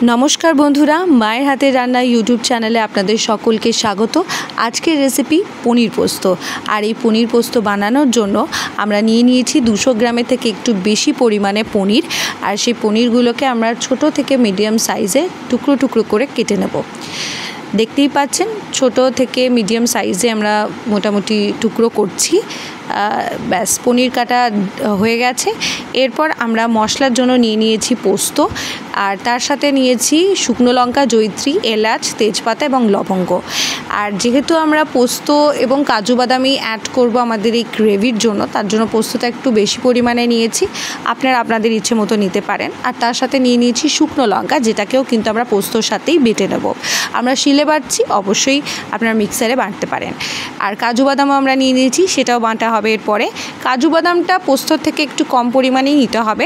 नमस्कार बंधुरा माয়ের हाथेर रान्ना यूट्यूब चैनेले आपनादेर सकलके स्वागत। आजकेर रेसिपि पनीर पोस्त और ये पनीर पोस्त बानानोर जोन्नो आमरा निये नियेछि 200 ग्रामेर थेके एकटु बेशी परिमाणे पनीर और सेई पनीरगुलोके आमरा छोटो थेके मिडियाम साइजे टुकरो टुकरो करे केटे नेब। देखतेई पाच्छेन छोटो थेके मिडियाम साइजे आमरा मोटामुटी टुकरो करछि। ব্যাস পনির কাটা হয়ে গেছে। এরপর আমরা মশলার জন্য নিয়ে নিয়েছি পোস্ত আর তার সাথে নিয়েছি শুকনো লঙ্কা, জয়িত্রী, এলাচ, তেজপাতা এবং লবঙ্গ। আর যেহেতু আমরা পোস্ত এবং কাজু বাদামই অ্যাড করব আমাদের এই গ্রেভির জন্য, তার জন্য পোস্তটা একটু বেশি পরিমাণে নিয়েছি। আপনারা আপনাদের ইচ্ছে মতো নিতে পারেন। আর তার সাথে নিয়ে নিয়েছি শুকনো লঙ্কা, যেটাকেও কিন্তু আমরা পোস্তর সাথেই বেটে নেব। আমরা শিলে বাটছি, অবশ্যই আপনারা মিক্সারে বাটতে পারেন। আর কাজু বাদামও আমরা নিয়ে নিয়েছি, সেটাও বাটা হবে। এরপরে কাজু বাদামটা পোস্তর থেকে একটু কম পরিমাণেই নিতে হবে,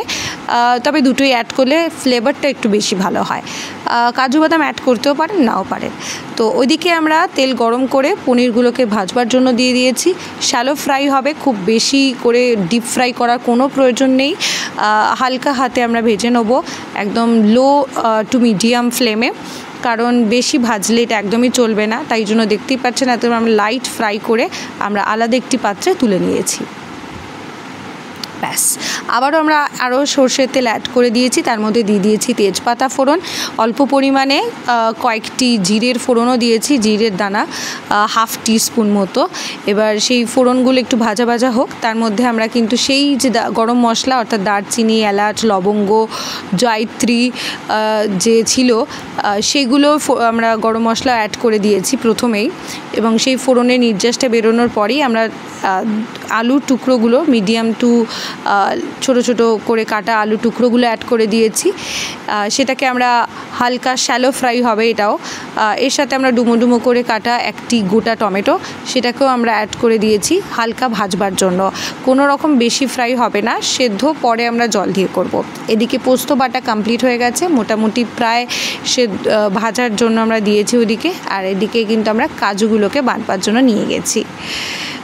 তবে দুটোই অ্যাড করলে ফ্লেভারটা একটু বেশি ভালো হয়। কাজু বাদাম অ্যাড করতেও পারেন, নাও পারেন। তো ওইদিকে আমরা তেল গরম করে পনিরগুলোকে ভাজবার জন্য দিয়ে দিয়েছি। শ্যালো ফ্রাই হবে, খুব বেশি করে ডিপ ফ্রাই করার কোনো প্রয়োজন নেই। হালকা হাতে আমরা ভেজে নেব, একদম লো টু মিডিয়াম ফ্লেমে, কারণ বেশি ভাজলে এটা একদমই চলবে না। তাই জন্য দেখতেই পাচ্ছেন এত আমরা লাইট ফ্রাই করে আমরা আলাদা একটি পাত্রে তুলে নিয়েছি। ব্যাস, আবারও আমরা আরও সরষের তেল অ্যাড করে দিয়েছি, তার মধ্যে দিয়ে দিয়েছি তেজপাতা ফোড়ন, অল্প পরিমাণে কয়েকটি জিরের ফোড়নও দিয়েছি, জিরের দানা হাফ টিস্পুন মতো। এবার সেই ফোড়নগুলো একটু ভাজা ভাজা হোক, তার মধ্যে আমরা কিন্তু সেই যে গরম মশলা অর্থাৎ দারচিনি, এলাচ, লবঙ্গ, জয়িত্রী যে ছিল সেগুলো আমরা গরম মশলা অ্যাড করে দিয়েছি প্রথমেই। এবং সেই ফোড়নের নির্যাসটা বেরোনোর পরেই আমরা আলুর টুকরোগুলো মিডিয়াম টু ছোট ছোট করে কাটা আলু টুকরোগুলো অ্যাড করে দিয়েছি। সেটাকে আমরা হালকা শ্যালো ফ্রাই হবে এটাও। এর সাথে আমরা ডুমো ডুমো করে কাটা একটি গোটা টমেটো, সেটাকেও আমরা অ্যাড করে দিয়েছি হালকা ভাজবার জন্য। কোনো রকম বেশি ফ্রাই হবে না, সেদ্ধ পরে আমরা জল দিয়ে করব। এদিকে পোস্ত বাটা কমপ্লিট হয়ে গেছে, মোটামুটি প্রায় ভাজার জন্য আমরা দিয়েছি ওদিকে। আর এদিকে কিন্তু আমরা কাজুগুলোকে বাটবার জন্য নিয়ে গেছি।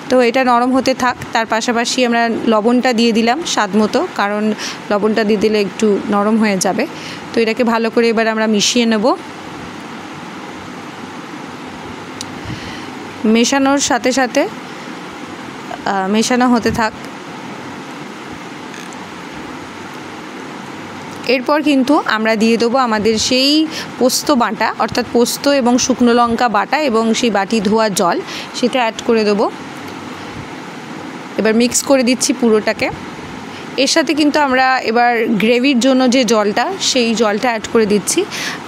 তো এটা নরম হতে থাক, তার পাশাপাশি আমরা লবণটা দিয়ে দিলাম স্বাদ মতো, কারণ লবণটা দিয়ে দিলে একটু নরম হয়ে যাবে। তো এটাকে ভালো করে এবার আমরা মিশিয়ে নেব। মেশানোর সাথে সাথে মেশানো হতে থাক। এরপর কিন্তু আমরা দিয়ে দেবো আমাদের সেই পোস্ত বাটা, অর্থাৎ পোস্ত এবং শুকনো লঙ্কা বাটা এবং সেই বাটি ধোয়া জল, সেটা অ্যাড করে দেবো। এবার মিক্স করে দিচ্ছি পুরোটাকে। এর সাথে কিন্তু আমরা এবার গ্রেভির জন্য যে জলটা, সেই জলটা অ্যাড করে দিচ্ছি।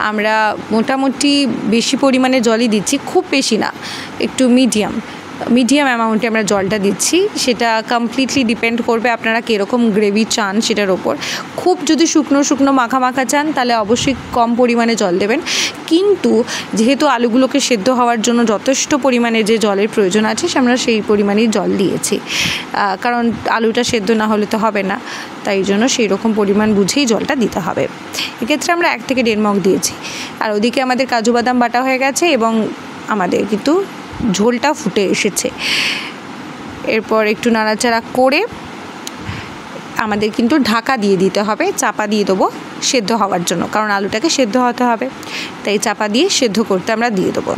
আমরা মোটামুটি বেশি পরিমাণে জলই দিচ্ছি, খুব বেশি না, একটু মিডিয়াম অ্যামাউন্টে আমরা জলটা দিচ্ছি। সেটা কমপ্লিটলি ডিপেন্ড করবে আপনারা কীরকম গ্রেভি চান সেটার ওপর। খুব যদি শুকনো শুকনো মাখা মাখা চান তাহলে অবশ্যই কম পরিমাণে জল দেবেন, কিন্তু যেহেতু আলুগুলোকে সেদ্ধ হওয়ার জন্য যথেষ্ট পরিমাণে যে জলের প্রয়োজন আছে আমরা সেই পরিমাণেই জল দিয়েছি, কারণ আলুটা সেদ্ধ না হলে তো হবে না। তাই জন্য সেই রকম পরিমাণ বুঝেই জলটা দিতে হবে। এক্ষেত্রে আমরা 1 থেকে 1.5 মগ দিয়েছি। আর ওদিকে আমাদের কাজু বাদাম বাটা হয়ে গেছে এবং আমাদের কিন্তু ঝোলটা ফুটে এসেছে। এরপর একটু নাড়াচাড়া করে আমাদের কিন্তু ঢাকা দিয়ে দিতে হবে, চাপা দিয়ে দেবো সেদ্ধ হওয়ার জন্য, কারণ আলুটাকে সেদ্ধ হতে হবে। তাই চাপা দিয়ে সেদ্ধ করতে আমরা দিয়ে দেবো।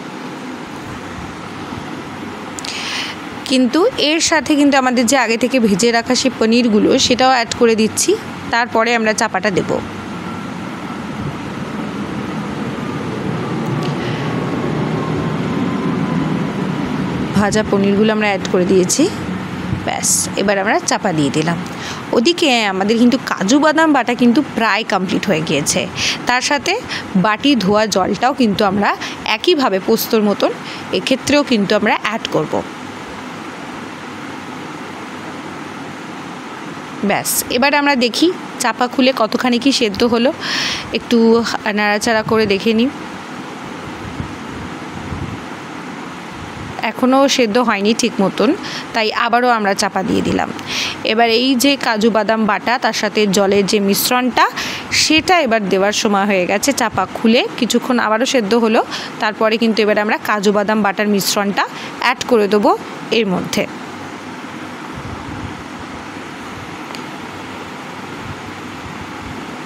কিন্তু এর সাথে কিন্তু আমাদের যে আগে থেকে ভেজে রাখা সেই পনিরগুলো সেটাও অ্যাড করে দিচ্ছি, তারপরে আমরা চাপাটা দেবো। ভাজা পনিরগুলো আমরা অ্যাড করে দিয়েছি। ব্যাস, এবার আমরা চাপা দিয়ে দিলাম। ওদিকে আমাদের কিন্তু কাজু বাদাম বাটা কিন্তু প্রায় কমপ্লিট হয়ে গিয়েছে। তার সাথে বাটি ধোয়া জলটাও কিন্তু আমরা একইভাবে পোস্তর মতন এক্ষেত্রেও কিন্তু আমরা অ্যাড করব। ব্যাস, এবার আমরা দেখি চাপা খুলে কতখানি কি সেদ্ধ হলো, একটু নাড়াচাড়া করে দেখে নিই। এখনও সেদ্ধ হয়নি ঠিক মতন, তাই আবারও আমরা চাপা দিয়ে দিলাম। এবার এই যে কাজু বাদাম বাটা তার সাথে জলের যে মিশ্রণটা, সেটা এবার দেওয়ার সময় হয়ে গেছে। চাপা খুলে কিছুক্ষণ আবারও সেদ্ধ হলো, তারপরে কিন্তু এবার আমরা কাজু বাদাম বাটার মিশ্রণটা অ্যাড করে দেবো এর মধ্যে।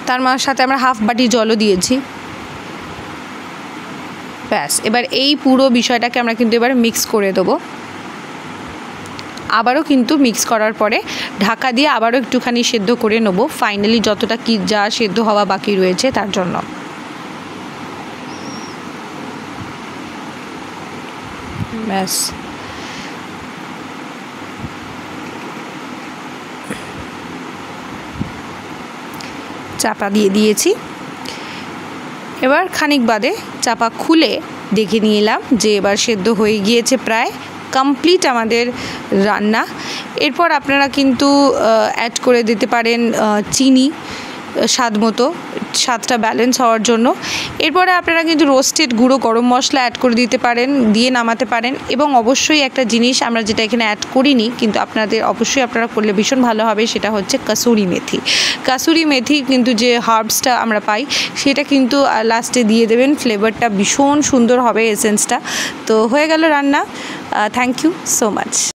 তার সাথে আমরা হাফ বাটি জলও দিয়েছি। ব্যাস, এবার এই পুরো বিষয়টাকে আমরা কিন্তু এবার মিক্স করে দেবো। আবারও কিন্তু মিক্স করার পরে ঢাকা দিয়ে আবারও একটুখানি সেদ্ধ করে নেবো, ফাইনালি যতটা কি যা সেদ্ধ হওয়া বাকি রয়েছে তার জন্য। ব্যাস, চাপা দিয়ে দিয়েছি। এবার খানিক বাদে চাপা খুলে দেখে নিলাম যে এবার সেদ্ধ হয়ে গিয়েছে, প্রায় কমপ্লিট আমাদের রান্না। এরপর আপনারা কিন্তু অ্যাড করে দিতে পারেন চিনি স্বাদ মতো, স্বাদটা ব্যালেন্স হওয়ার জন্য। এরপরে আপনারা কিন্তু রোস্টেড গুঁড়ো গরম মশলা অ্যাড করে দিতে পারেন, দিয়ে নামাতে পারেন। এবং অবশ্যই একটা জিনিস আমরা যেটা এখানে অ্যাড করিনি, কিন্তু অবশ্যই আপনারা করলে ভীষণ ভালো হবে, সেটা হচ্ছে কাসুরি মেথি। কাসুরি মেথি কিন্তু যে হার্বসটা আমরা পাই সেটা কিন্তু লাস্টে দিয়ে দেবেন, ফ্লেভারটা ভীষণ সুন্দর হবে, এসেন্সটা। তো হয়ে গেল রান্না। Thank you so much.